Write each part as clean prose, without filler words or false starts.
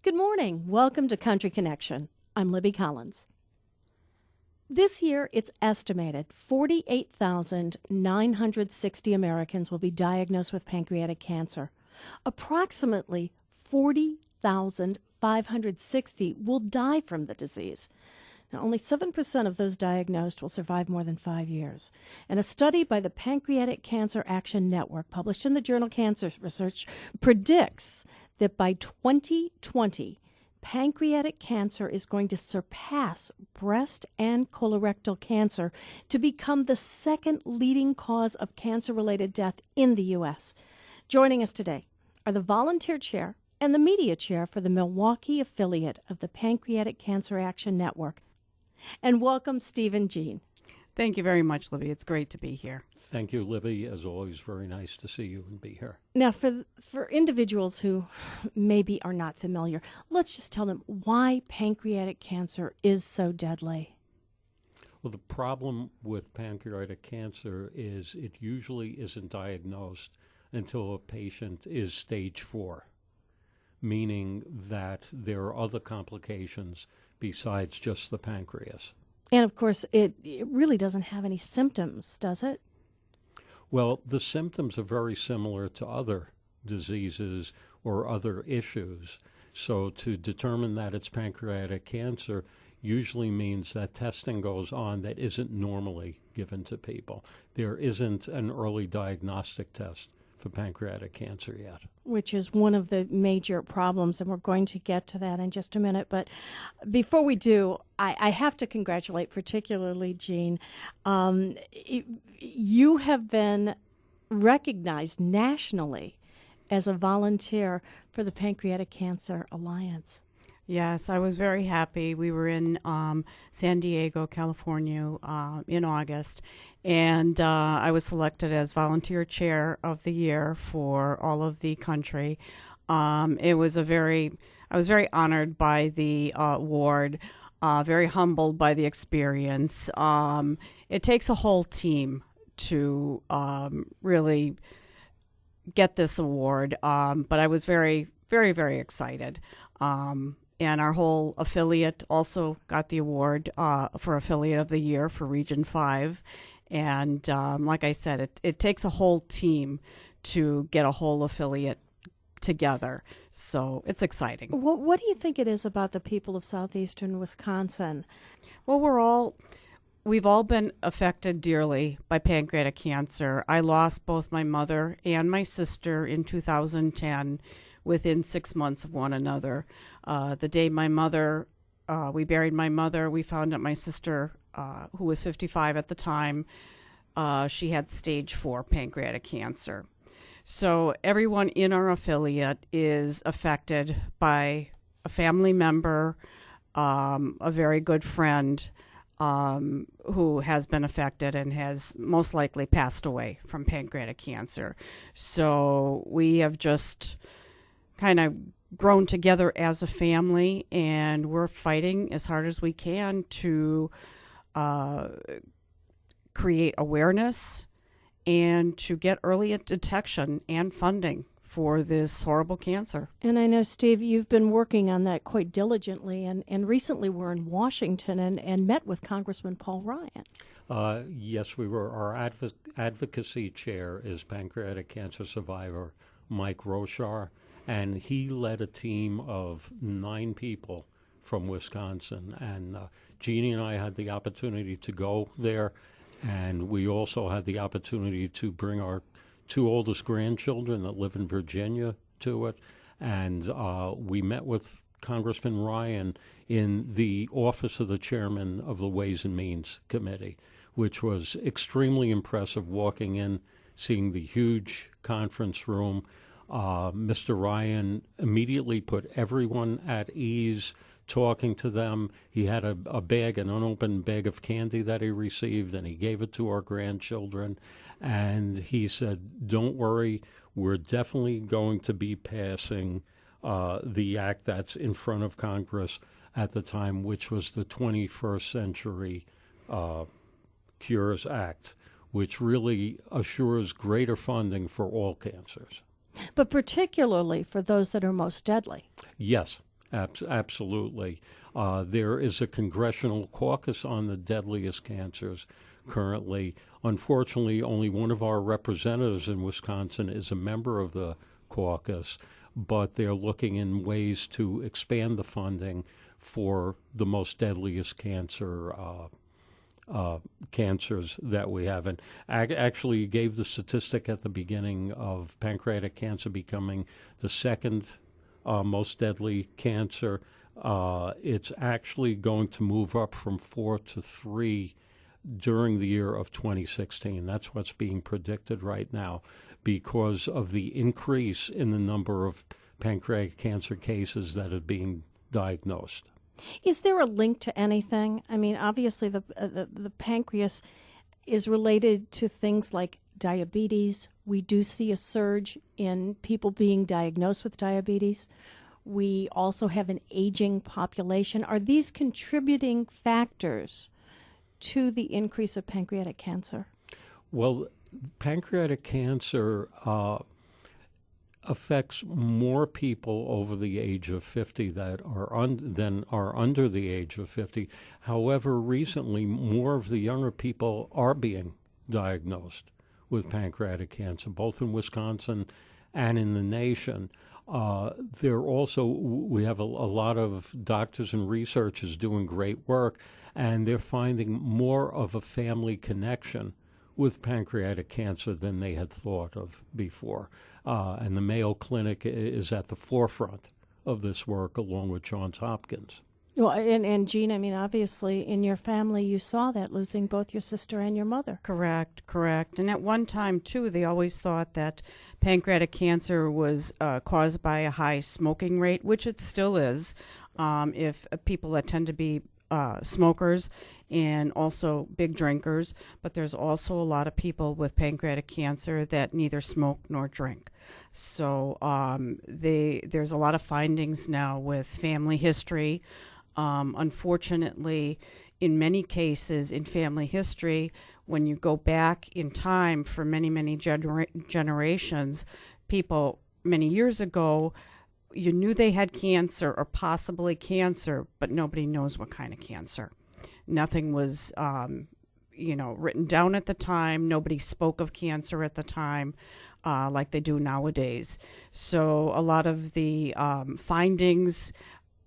Good morning. Welcome to Country Connection. I'm Libby Collins. This year, it's estimated 48,960 Americans will be diagnosed with pancreatic cancer. Approximately 40,560 will die from the disease. Now, only 7% of those diagnosed will survive more than 5 years. And a study by the Pancreatic Cancer Action Network, published in the journal Cancer Research, predicts that by 2020, pancreatic cancer is going to surpass breast and colorectal cancer to become the second leading cause of cancer-related death in the U.S. Joining us today are the volunteer chair and the media chair for the Milwaukee affiliate of the Pancreatic Cancer Action Network. And welcome, Steve and Jeanne. Thank you very much, Libby. It's great to be here. Thank you, Libby. As always, very nice to see you and be here. Now, for individuals who maybe are not familiar, let's just tell them why pancreatic cancer is so deadly. Well, the problem with pancreatic cancer is it usually isn't diagnosed until a patient is stage 4, meaning that there are other complications besides just the pancreas. And, of course, it really doesn't have any symptoms, does it? Well, the symptoms are very similar to other diseases or other issues. So to determine that it's pancreatic cancer usually means that testing goes on that isn't normally given to people. There isn't an early diagnostic test for pancreatic cancer yet. Which is one of the major problems, and we're going to get to that in just a minute. But before we do, I have to congratulate particularly Jeanne. You have been recognized nationally as a volunteer for the Pancreatic Cancer Alliance. Yes, I was very happy. We were in San Diego, California in August, and I was selected as volunteer chair of the year for all of the country. I was very honored by the award, very humbled by the experience. It takes a whole team to really get this award, but I was very, very, very excited. And our whole affiliate also got the award for Affiliate of the Year for Region 5. And like I said, it takes a whole team to get a whole affiliate together. So it's exciting. What do you think it is about the people of southeastern Wisconsin? Well, we've all been affected dearly by pancreatic cancer. I lost both my mother and my sister in 2010. Within 6 months of one another. The day we buried my mother, we found out my sister, who was 55 at the time, she had stage 4 pancreatic cancer. So everyone in our affiliate is affected by a family member, a very good friend, who has been affected and has most likely passed away from pancreatic cancer. So we have just kind of grown together as a family, and we're fighting as hard as we can to create awareness and to get early detection and funding for this horrible cancer. And I know, Steve, you've been working on that quite diligently, and recently we're in Washington and met with Congressman Paul Ryan. Yes, we were. Our advocacy chair is pancreatic cancer survivor Mike Roshar, and he led a team of 9 people from Wisconsin. And Jeanne and I had the opportunity to go there, and we also had the opportunity to bring our 2 oldest grandchildren that live in Virginia to it. And we met with Congressman Ryan in the office of the chairman of the Ways and Means Committee, which was extremely impressive, walking in, seeing the huge conference room. Mr. Ryan immediately put everyone at ease, talking to them. He had an unopened bag of candy that he received, and he gave it to our grandchildren. And he said, don't worry, we're definitely going to be passing the act that's in front of Congress at the time, which was the 21st Century Cures Act, which really assures greater funding for all cancers. But particularly for those that are most deadly. Yes, Absolutely. There is a congressional caucus on the deadliest cancers currently. Unfortunately, only one of our representatives in Wisconsin is a member of the caucus, but they're looking in ways to expand the funding for the most deadliest cancers that we have. And actually, you gave the statistic at the beginning of pancreatic cancer becoming the second most deadly cancer. It's actually going to move up from 4 to 3 during the year of 2016. That's what's being predicted right now because of the increase in the number of pancreatic cancer cases that are being diagnosed. Is there a link to anything? I mean, obviously the pancreas is related to things like diabetes. We do see a surge in people being diagnosed with diabetes. We also have an aging population. Are these contributing factors to the increase of pancreatic cancer? Well, pancreatic cancer affects more people over the age of 50 that than are under the age of 50. However, recently, more of the younger people are being diagnosed with pancreatic cancer, both in Wisconsin and in the nation. We have a lot of doctors and researchers doing great work, and they're finding more of a family connection with pancreatic cancer than they had thought of before. And the Mayo Clinic is at the forefront of this work, along with Johns Hopkins. Well, and Jeanne, I mean, obviously, in your family, you saw that, losing both your sister and your mother. Correct. And at one time, too, they always thought that pancreatic cancer was caused by a high smoking rate, which it still is, if people that tend to be smokers and also big drinkers. But there's also a lot of people with pancreatic cancer that neither smoke nor drink. So there's a lot of findings now with family history. Unfortunately, in many cases in family history, when you go back in time for many, many generations, people many years ago, you knew they had cancer or possibly cancer, but nobody knows what kind of cancer. Nothing was, written down at the time. Nobody spoke of cancer at the time like they do nowadays. So a lot of the findings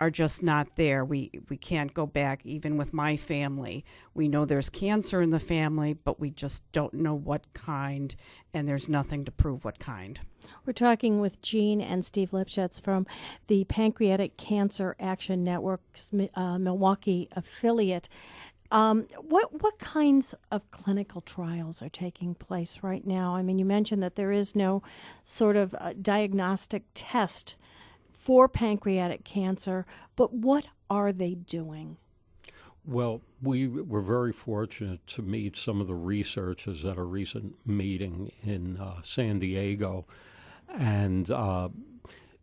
are just not there. We can't go back. Even with my family, we know there's cancer in the family, but we just don't know what kind, and there's nothing to prove what kind. We're talking with Jeanne and Steve Lipshetz from the Pancreatic Cancer Action Network's Milwaukee affiliate. What kinds of clinical trials are taking place right now? I mean, you mentioned that there is no sort of diagnostic test for pancreatic cancer, but what are they doing? Well, we were very fortunate to meet some of the researchers at a recent meeting in San Diego, and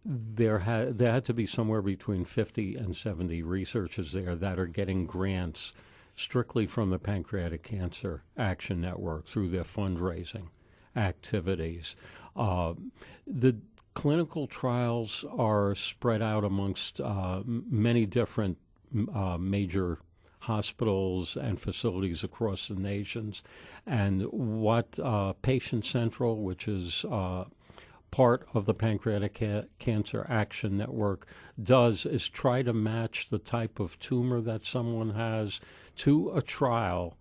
there had to be somewhere between 50 and 70 researchers there that are getting grants strictly from the Pancreatic Cancer Action Network through their fundraising activities. The clinical trials are spread out amongst many different major hospitals and facilities across the nations. And what Patient Central, which is part of the Pancreatic Cancer Action Network, does is try to match the type of tumor that someone has to a trial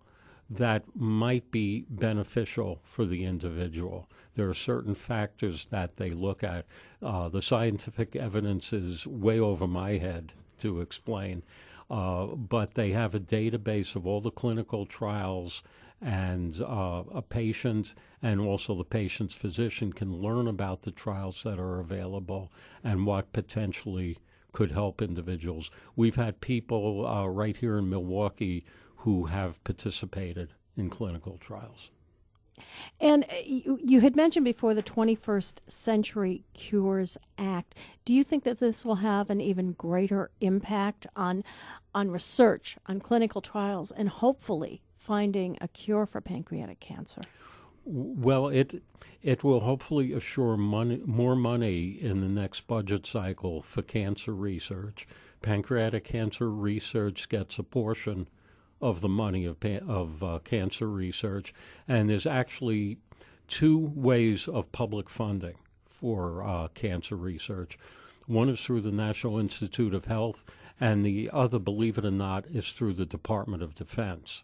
that might be beneficial for the individual. There are certain factors that they look at. The scientific evidence is way over my head to explain, but they have a database of all the clinical trials, and a patient and also the patient's physician can learn about the trials that are available and what potentially could help individuals. We've had people right here in Milwaukee who have participated in clinical trials. And you had mentioned before the 21st Century Cures Act. Do you think that this will have an even greater impact on research, on clinical trials, and hopefully finding a cure for pancreatic cancer? Well, it will hopefully assure more money in the next budget cycle for cancer research. Pancreatic cancer research gets a portion of the money of cancer research, and there's actually two ways of public funding for cancer research. One is through the National Institute of Health, and the other, believe it or not, is through the Department of Defense.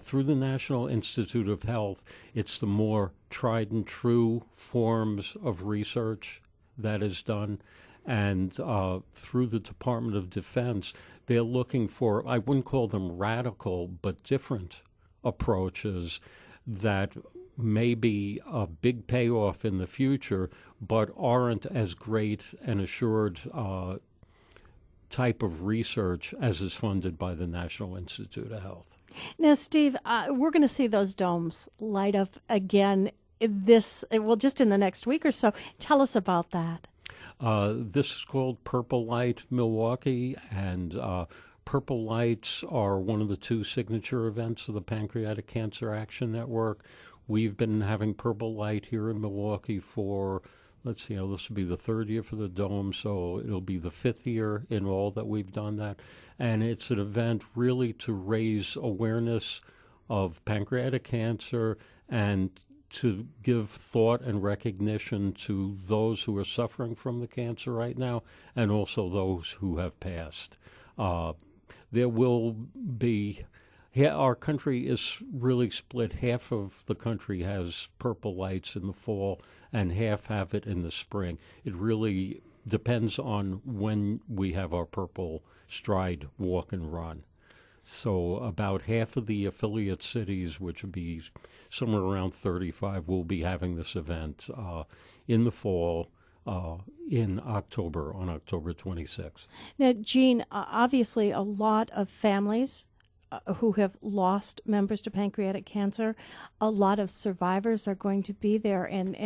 Through the National Institute of Health, it's the more tried and true forms of research that is done. And through the Department of Defense, they're looking for, I wouldn't call them radical, but different approaches that may be a big payoff in the future, but aren't as great and assured type of research as is funded by the National Institute of Health. Now, Steve, we're going to see those domes light up again just in the next week or so. Tell us about that. This is called Purple Light Milwaukee, and Purple Lights are one of the two signature events of the Pancreatic Cancer Action Network. We've been having Purple Light here in Milwaukee for, this will be the third year for the Dome, so it'll be the fifth year in all that we've done that. And it's an event really to raise awareness of pancreatic cancer and to give thought and recognition to those who are suffering from the cancer right now and also those who have passed. There will be... Our country is really split. Half of the country has purple lights in the fall and half have it in the spring. It really depends on when we have our purple stride walk and run. So about half of the affiliate cities, which would be somewhere around 35, will be having this event in the fall in October, on October 26th. Now, Jeanne, obviously a lot of families who have lost members to pancreatic cancer. A lot of survivors are going to be there, and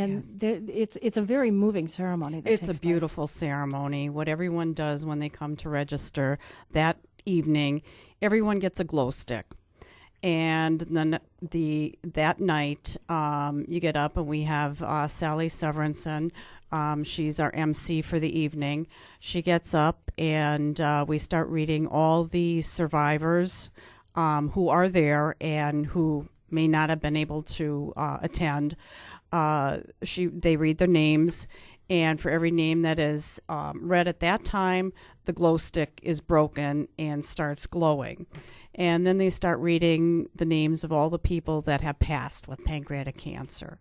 yes. It's a very moving ceremony. It's a beautiful ceremony. What everyone does when they come to register that evening, everyone gets a glow stick. And then that night, you get up and we have Sally Severinsen. She's our MC for the evening. She gets up and we start reading all the survivors who are there and who may not have been able to attend. They read their names, and for every name that is read at that time, the glow stick is broken and starts glowing. And then they start reading the names of all the people that have passed with pancreatic cancer.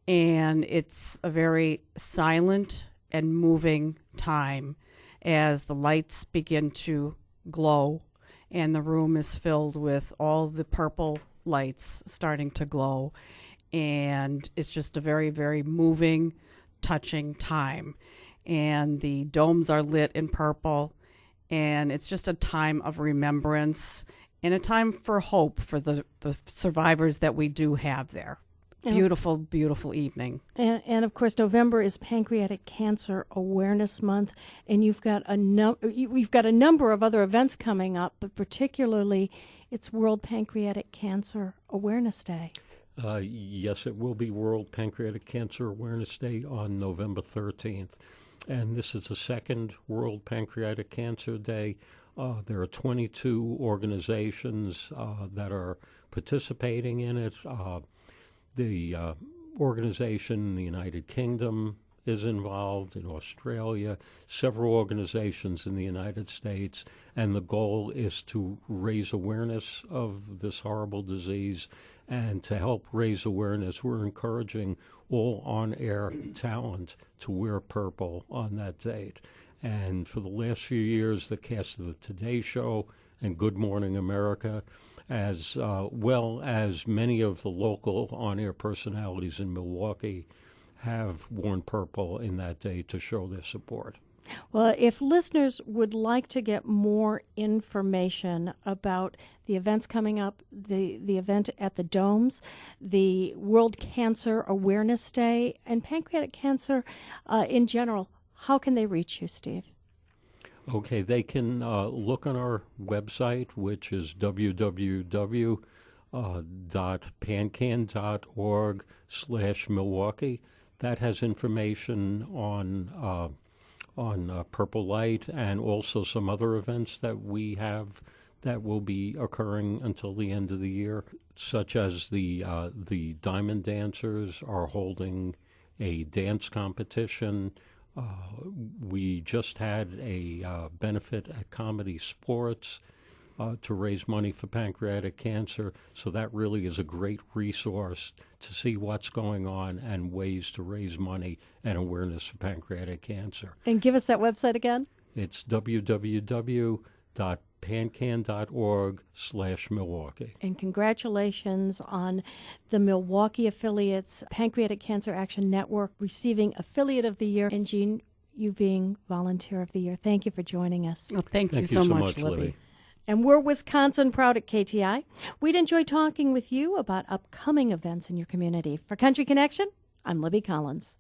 And it's a very silent and moving time as the lights begin to glow and the room is filled with all the purple lights starting to glow. And it's just a very, very moving, touching time. And the domes are lit in purple, and it's just a time of remembrance and a time for hope for the survivors that we do have there. Beautiful, beautiful evening. And of course, November is Pancreatic Cancer Awareness Month, and you've got we've got a number of other events coming up, but particularly it's World Pancreatic Cancer Awareness Day. Yes, it will be World Pancreatic Cancer Awareness Day on November 13th, and this is the second World Pancreatic Cancer Day. There are 22 organizations that are participating in it. The organization in the United Kingdom is involved, in Australia, several organizations in the United States, and the goal is to raise awareness of this horrible disease. And to help raise awareness, we're encouraging all on-air talent to wear purple on that date. And for the last few years, the cast of the Today Show and Good Morning America, as well as many of the local on-air personalities in Milwaukee, have worn purple in that day to show their support. Well, if listeners would like to get more information about the events coming up, the event at the Domes, the World Cancer Awareness Day, and pancreatic cancer in general, how can they reach you, Steve? Okay, they can look on our website, which is www.pcacn.org. pancan.org/Milwaukee. That has information on Purple Light and also some other events that we have that will be occurring until the end of the year, such as the Diamond Dancers are holding a dance competition. We just had a benefit at Comedy Sports to raise money for pancreatic cancer, so that really is a great resource to see what's going on and ways to raise money and awareness for pancreatic cancer. And give us that website again. It's www.pancan.org/Milwaukee. And congratulations on the Milwaukee affiliates Pancreatic Cancer Action Network receiving Affiliate of the Year, and Jeanne, you being Volunteer of the Year. Thank you for joining us. Well, thank you so much, Libby. And we're Wisconsin Proud at KTI. We'd enjoy talking with you about upcoming events in your community. For Country Connection, I'm Libby Collins.